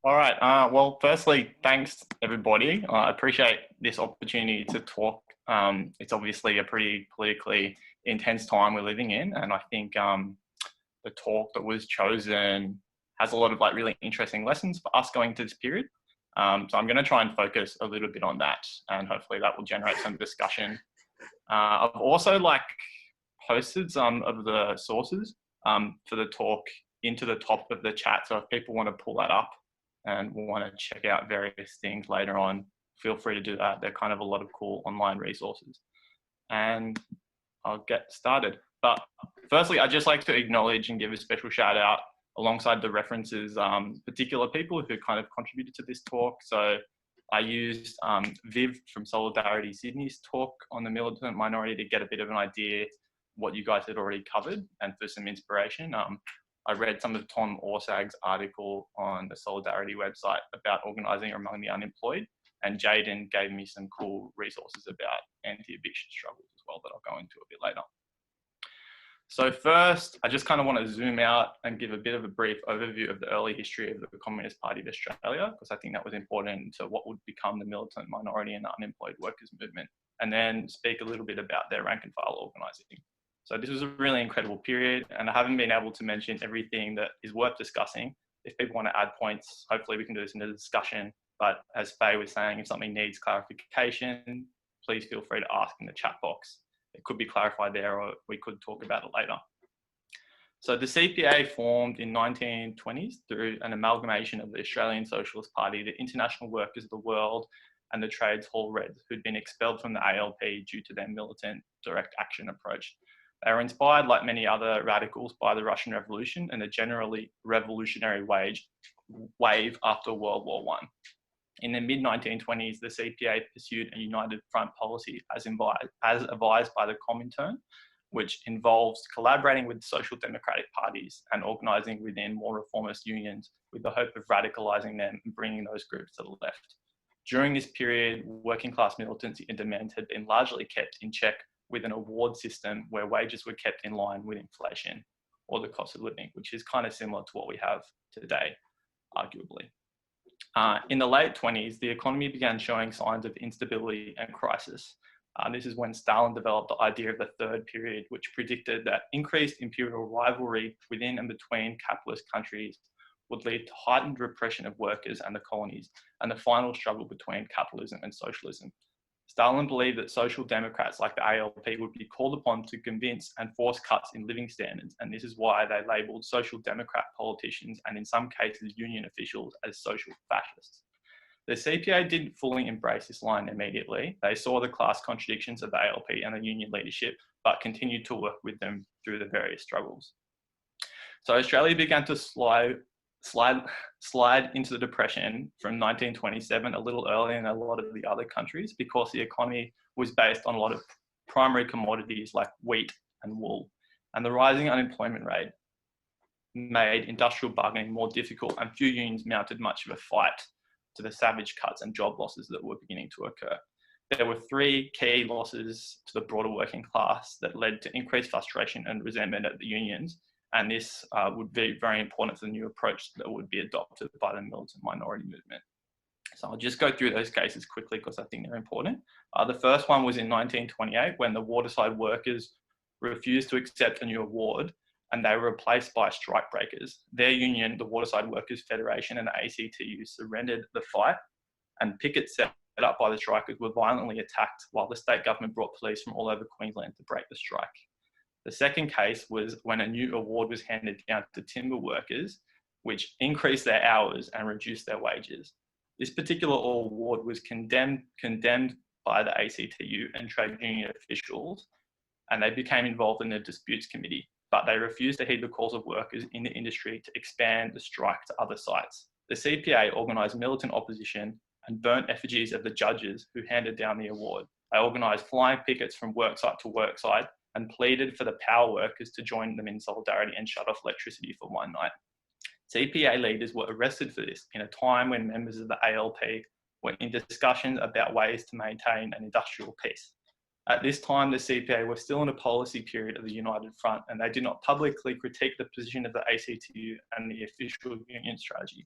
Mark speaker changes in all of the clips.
Speaker 1: All right. Well, firstly, thanks everybody. I appreciate this opportunity to talk. It's obviously a pretty politically intense time we're living in, and I think the talk that was chosen has a lot of really interesting lessons for us going to this period. So I'm going to try and focus a little bit on that, and hopefully that will generate some discussion. I've also posted some of the sources for the talk into the top of the chat. So if people want to pull that up and want to check out various things later on, feel free to do that. They're kind of a lot of cool online resources. And I'll get started. But firstly, I'd just like to acknowledge and give a special shout out alongside the references, particular people who kind of contributed to this talk. So I used Viv from Solidarity Sydney's talk on the militant minority to get a bit of an idea what you guys had already covered and for some inspiration. I read some of Tom Orsag's article on the Solidarity website about organising among the unemployed, and Jaden gave me some cool resources about anti-eviction struggles as well that I'll go into a bit later. So first, I just kind of want to zoom out and give a bit of a brief overview of the early history of the Communist Party of Australia, because I think that was important to what would become the militant minority and the unemployed workers movement, and then speak a little bit about their rank and file organising. So this was a really incredible period, and I haven't been able to mention everything that is worth discussing. If people want to add points, hopefully we can do this in a discussion. But as Faye was saying, if something needs clarification, please feel free to ask in the chat box. It could be clarified there, or we could talk about it later. So the CPA formed in 1920s through an amalgamation of the Australian Socialist Party, the International Workers of the World, and the Trades Hall Reds, who'd been expelled from the ALP due to their militant direct action approach. They were inspired, like many other radicals, by the Russian Revolution and the generally revolutionary wave after World War I. In the mid-1920s, the CPA pursued a united front policy as advised by the Comintern, which involves collaborating with social democratic parties and organising within more reformist unions with the hope of radicalising them and bringing those groups to the left. During this period, working class militancy and demand had been largely kept in check with an award system where wages were kept in line with inflation or the cost of living, which is kind of similar to what we have today, arguably. In the late 20s, the economy began showing signs of instability and crisis. This is when Stalin developed the idea of the third period, which predicted that increased imperial rivalry within and between capitalist countries would lead to heightened repression of workers and the colonies, and the final struggle between capitalism and socialism. Stalin believed that social democrats like the ALP would be called upon to convince and force cuts in living standards, and this is why they labelled social democrat politicians and in some cases union officials as social fascists. The CPA didn't fully embrace this line immediately. They saw the class contradictions of the ALP and the union leadership, but continued to work with them through the various struggles. So Australia began to slide into the depression from 1927, a little earlier than a lot of the other countries, because the economy was based on a lot of primary commodities like wheat and wool, and the rising unemployment rate made industrial bargaining more difficult, and few unions mounted much of a fight to the savage cuts and job losses that were beginning to occur. There were three key losses to the broader working class that led to increased frustration and resentment at the unions, and this would be very important for the new approach that would be adopted by the militant minority movement. So I'll just go through those cases quickly because I think they're important. The first one was in 1928 when the waterside workers refused to accept a new award and they were replaced by strike breakers. Their union, the Waterside Workers Federation and the ACTU, surrendered the fight, and pickets set up by the strikers were violently attacked while the state government brought police from all over Queensland to break the strike. The second case was when a new award was handed down to timber workers, which increased their hours and reduced their wages. This particular award was condemned by the ACTU and trade union officials, and they became involved in the disputes committee, but they refused to heed the calls of workers in the industry to expand the strike to other sites. The CPA organised militant opposition and burnt effigies of the judges who handed down the award. They organised flying pickets from worksite to worksite and pleaded for the power workers to join them in solidarity and shut off electricity for one night. CPA leaders were arrested for this in a time when members of the ALP were in discussions about ways to maintain an industrial peace. At this time, the CPA were still in a policy period of the United Front, and they did not publicly critique the position of the ACTU and the official union strategy.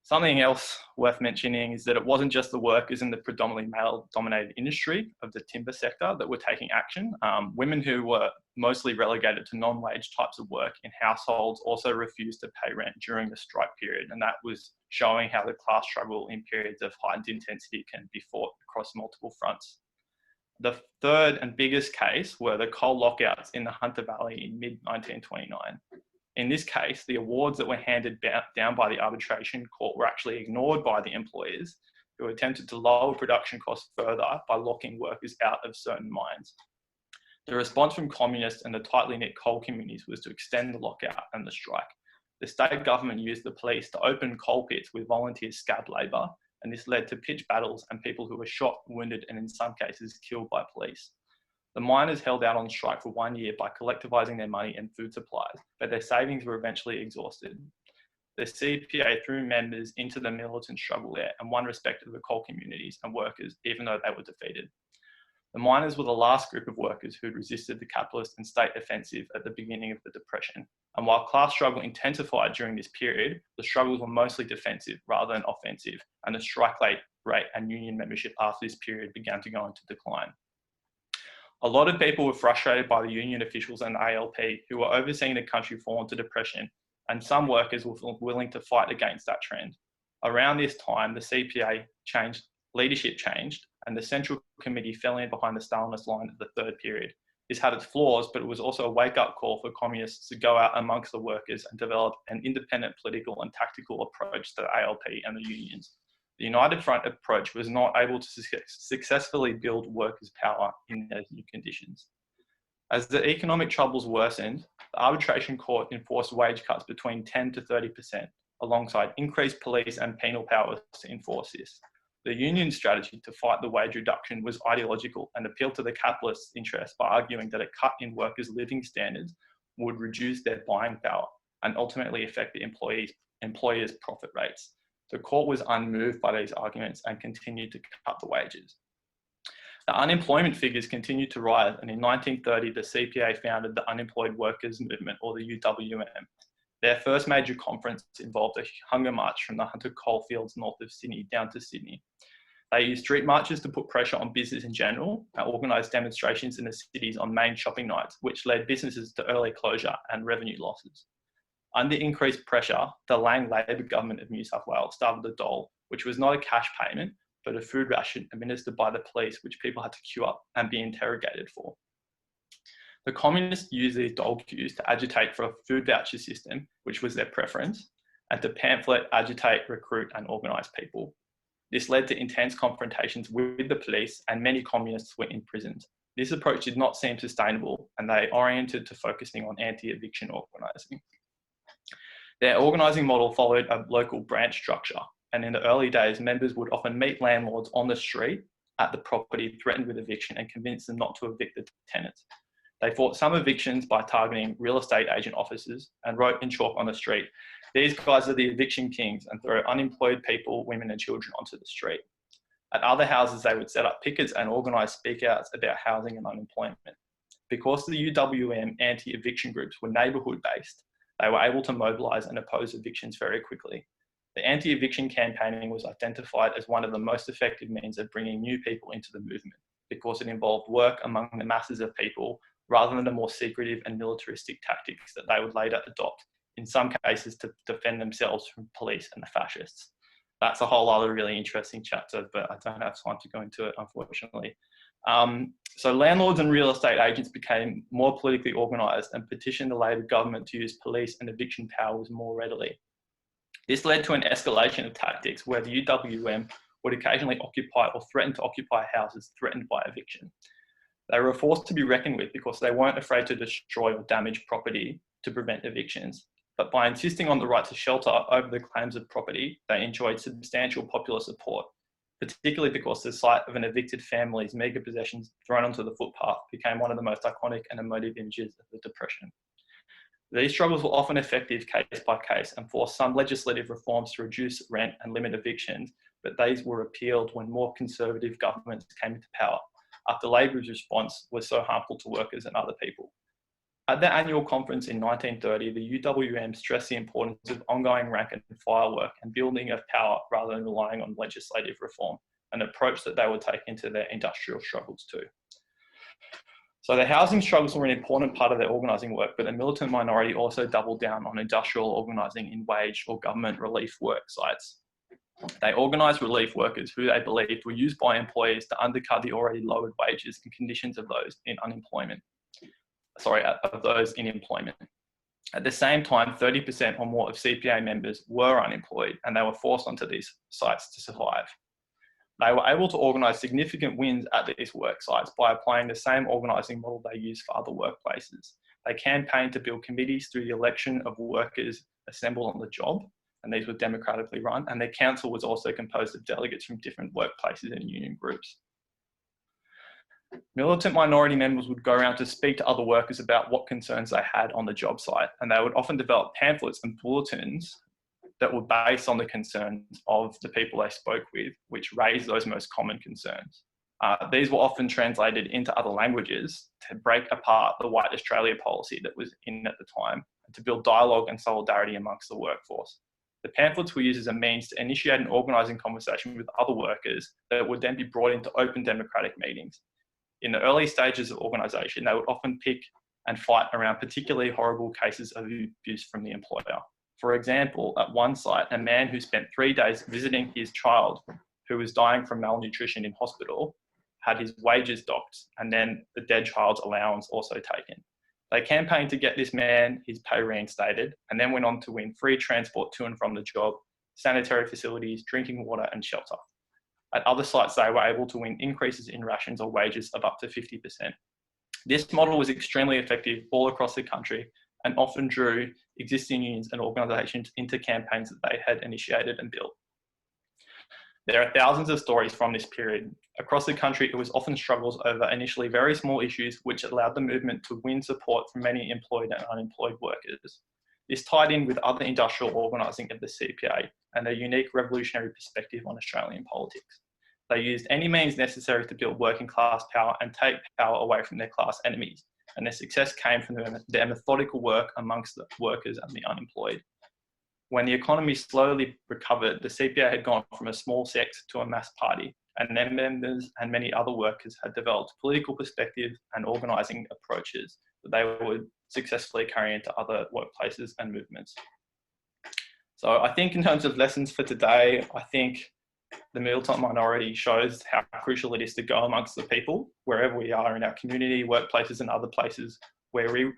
Speaker 1: Something else worth mentioning is that it wasn't just the workers in the predominantly male-dominated industry of the timber sector that were taking action. Women who were mostly relegated to non-wage types of work in households also refused to pay rent during the strike period, and that was showing how the class struggle in periods of heightened intensity can be fought across multiple fronts. The third and biggest case were the coal lockouts in the Hunter Valley in mid-1929. In this case, the awards that were handed down by the arbitration court were actually ignored by the employers, who attempted to lower production costs further by locking workers out of certain mines. The response from communists and the tightly knit coal communities was to extend the lockout and the strike. The state government used the police to open coal pits with volunteer scab labour, and this led to pitched battles and people who were shot, wounded, and in some cases killed by police. The miners held out on strike for 1 year by collectivising their money and food supplies, but their savings were eventually exhausted. The CPA threw members into the militant struggle there and won respect of the coal communities and workers, even though they were defeated. The miners were the last group of workers who had resisted the capitalist and state offensive at the beginning of the Depression. And while class struggle intensified during this period, the struggles were mostly defensive rather than offensive, and the strike rate and union membership after this period began to go into decline. A lot of people were frustrated by the union officials and the ALP who were overseeing the country fall into depression, and some workers were willing to fight against that trend. Around this time, the CPA leadership changed, and the Central Committee fell in behind the Stalinist line of the third period. This had its flaws, but it was also a wake-up call for communists to go out amongst the workers and develop an independent political and tactical approach to the ALP and the unions. The United Front approach was not able to successfully build workers' power in those new conditions. As the economic troubles worsened, the arbitration court enforced wage cuts between 10 to 30%, alongside increased police and penal powers to enforce this. The union strategy to fight the wage reduction was ideological and appealed to the capitalists' interest by arguing that a cut in workers' living standards would reduce their buying power and ultimately affect the employers' profit rates. The court was unmoved by these arguments and continued to cut the wages. The unemployment figures continued to rise, and in 1930, the CPA founded the Unemployed Workers Movement, or the UWM. Their first major conference involved a hunger march from the Hunter coalfields north of Sydney down to Sydney. They used street marches to put pressure on business in general and organised demonstrations in the cities on main shopping nights, which led businesses to early closure and revenue losses. Under increased pressure, the Lang Labor government of New South Wales started the dole, which was not a cash payment, but a food ration administered by the police, which people had to queue up and be interrogated for. The communists used these dole queues to agitate for a food voucher system, which was their preference, and to pamphlet, agitate, recruit, and organise people. This led to intense confrontations with the police, and many communists were imprisoned. This approach did not seem sustainable, and they oriented to focusing on anti-eviction organising. Their organising model followed a local branch structure, and in the early days, members would often meet landlords on the street at the property threatened with eviction and convince them not to evict the tenants. They fought some evictions by targeting real estate agent offices and wrote in chalk on the street, "These guys are the eviction kings," and throw unemployed people, women and children onto the street. At other houses, they would set up pickets and organise speak-outs about housing and unemployment. Because the UWM anti-eviction groups were neighbourhood-based, they were able to mobilise and oppose evictions very quickly. The anti-eviction campaigning was identified as one of the most effective means of bringing new people into the movement, because it involved work among the masses of people rather than the more secretive and militaristic tactics that they would later adopt, in some cases to defend themselves from police and the fascists. That's a whole other really interesting chapter, but I don't have time to go into it, unfortunately. So landlords and real estate agents became more politically organised and petitioned the Labor government to use police and eviction powers more readily. This led to an escalation of tactics where the UWM would occasionally occupy or threaten to occupy houses threatened by eviction. They were forced to be reckoned with because they weren't afraid to destroy or damage property to prevent evictions. But by insisting on the right to shelter over the claims of property, they enjoyed substantial popular support, particularly because the sight of an evicted family's meagre possessions thrown onto the footpath became one of the most iconic and emotive images of the Depression. These struggles were often effective case by case and forced some legislative reforms to reduce rent and limit evictions, but these were repealed when more conservative governments came into power. after Labor's response was so harmful to workers and other people. At the annual conference in 1930, the UWM stressed the importance of ongoing rank and file work and building of power rather than relying on legislative reform, an approach that they would take into their industrial struggles too. So the housing struggles were an important part of their organising work, but the militant minority also doubled down on industrial organising in wage or government relief work sites. They organised relief workers who they believed were used by employers to undercut the already lowered wages and conditions of those in employment. At the same time, 30% or more of CPA members were unemployed and they were forced onto these sites to survive. They were able to organise significant wins at these work sites by applying the same organising model they used for other workplaces. They campaigned to build committees through the election of workers assembled on the job, and these were democratically run, and their council was also composed of delegates from different workplaces and union groups. Militant minority members would go around to speak to other workers about what concerns they had on the job site, and they would often develop pamphlets and bulletins that were based on the concerns of the people they spoke with, which raised those most common concerns. These were often translated into other languages to break apart the White Australia policy that was in at the time, and to build dialogue and solidarity amongst the workforce. The pamphlets were used as a means to initiate an organising conversation with other workers that would then be brought into open democratic meetings. In the early stages of organisation, they would often pick and fight around particularly horrible cases of abuse from the employer. For example, at one site, a man who spent 3 days visiting his child who was dying from malnutrition in hospital had his wages docked and then the dead child's allowance also taken. They campaigned to get this man his pay reinstated and then went on to win free transport to and from the job, sanitary facilities, drinking water and shelter. At other sites, they were able to win increases in rations or wages of up to 50%. This model was extremely effective all across the country and often drew existing unions and organisations into campaigns that they had initiated and built. There are thousands of stories from this period. Across the country, it was often struggles over initially very small issues which allowed the movement to win support from many employed and unemployed workers. This tied in with other industrial organising of the CPA and their unique revolutionary perspective on Australian politics. They used any means necessary to build working class power and take power away from their class enemies, and their success came from their methodical work amongst the workers and the unemployed. When the economy slowly recovered, the CPA had gone from a small sect to a mass party, and their members and many other workers had developed political perspectives and organising approaches that they would successfully carry into other workplaces and movements. So I think in terms of lessons for today, I think the militant minority shows how crucial it is to go amongst the people, wherever we are in our community, workplaces and other places where we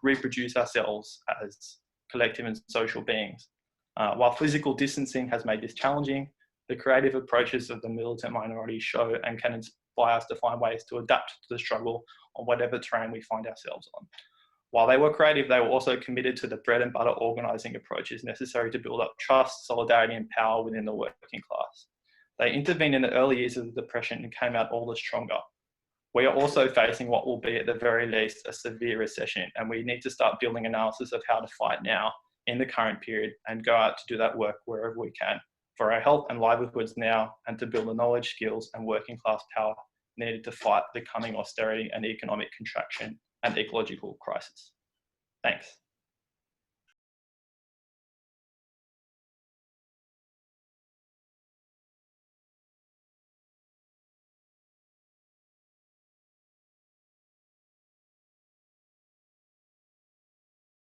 Speaker 1: reproduce ourselves as collective and social beings. While physical distancing has made this challenging, the creative approaches of the militant minority show and can inspire us to find ways to adapt to the struggle on whatever terrain we find ourselves on. While they were creative, they were also committed to the bread and butter organising approaches necessary to build up trust, solidarity and power within the working class. They intervened in the early years of the Depression and came out all the stronger. We are also facing what will be at the very least a severe recession, and we need to start building analysis of how to fight now in the current period and go out to do that work wherever we can for our health and livelihoods now, and to build the knowledge, skills and working class power needed to fight the coming austerity and economic contraction and ecological crisis. Thanks.